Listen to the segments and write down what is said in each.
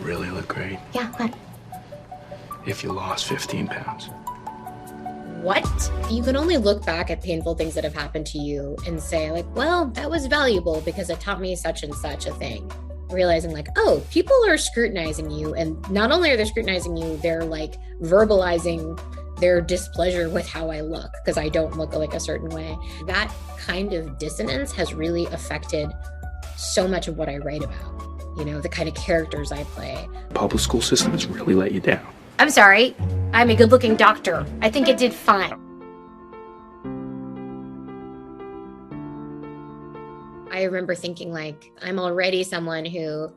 really look great? Yeah, what? If you lost 15 pounds. What? You can only look back at painful things that have happened to you and say, like, well, that was valuable because it taught me such and such a thing. Realizing, like, oh, people are scrutinizing you. And not only are they scrutinizing you, they're like verbalizing their displeasure with how I look because I don't look like a certain way. That kind of dissonance has really affected so much of what I write about, you know, the kind of characters I play. Public school system has really let you down. I'm sorry. I'm a good-looking doctor. I think it did fine. I remember thinking, like, I'm already someone who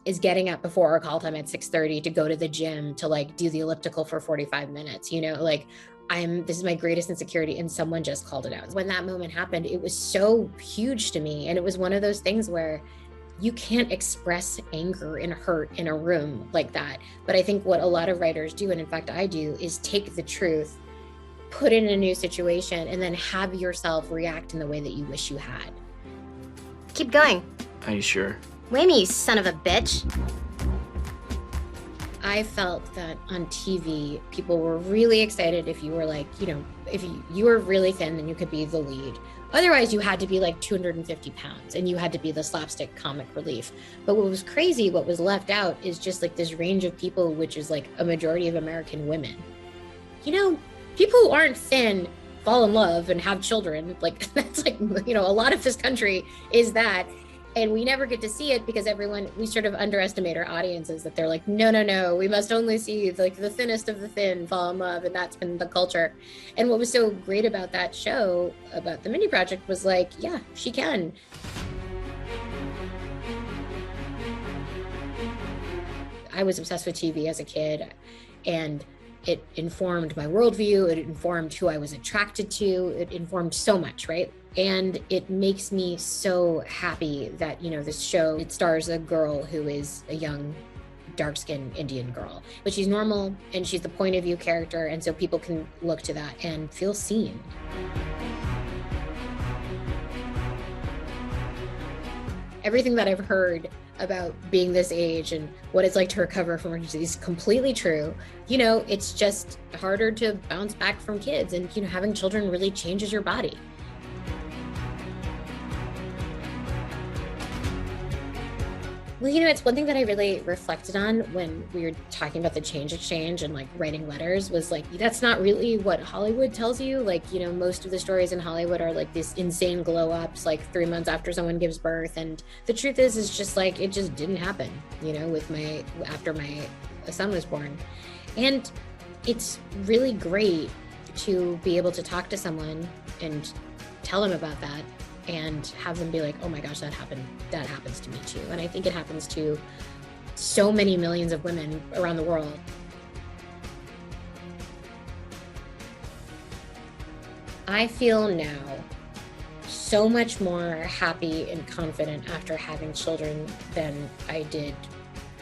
is getting up before our call time at 6:30 to go to the gym to like do the elliptical for 45 minutes, you know, like this is my greatest insecurity, and someone just called it out. When that moment happened, it was so huge to me. And it was one of those things where you can't express anger and hurt in a room like that. But I think what a lot of writers do, and in fact I do, is take the truth, put it in a new situation, and then have yourself react in the way that you wish you had. Keep going. Are you sure? Wait me, you son of a bitch. I felt that on TV, people were really excited if you were like, you know, if you were really thin, then you could be the lead. Otherwise, you had to be like 250 pounds and you had to be the slapstick comic relief. But what was crazy, what was left out is just like this range of people, which is like a majority of American women. You know, people who aren't thin fall in love and have children. Like that's like, you know, a lot of this country is that. And we never get to see it because we sort of underestimate our audiences, that they're like, no, we must only see like the thinnest of the thin fall in love. And that's been the culture. And what was so great about that show, about the Mindy Project, was like, yeah, she can. I was obsessed with TV as a kid, and it informed my worldview. It informed who I was attracted to. It informed so much, right? And it makes me so happy that, you know, this show, it stars a girl who is a young, dark-skinned Indian girl, but she's normal and she's the point of view character. And so people can look to that and feel seen. Everything that I've heard about being this age and what it's like to recover from it is completely true. You know, it's just harder to bounce back from kids, and, you know, having children really changes your body. Well, you know, it's one thing that I really reflected on when we were talking about the change exchange and like writing letters was like, that's not really what Hollywood tells you. Like, you know, most of the stories in Hollywood are like this insane glow ups, like 3 months after someone gives birth. And the truth is just like, it just didn't happen, you know, after my son was born. And it's really great to be able to talk to someone and tell them about that, and have them be like, oh my gosh, that happens to me too. And I think it happens to so many millions of women around the world. I feel now so much more happy and confident after having children than I did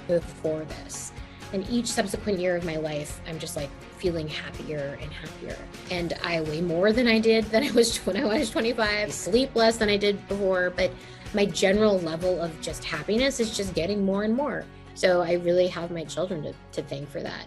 before this. And each subsequent year of my life, I'm just like feeling happier and happier. And I weigh more than I did when I was 25. I sleep less than I did before, but my general level of just happiness is just getting more and more. So I really have my children to thank for that.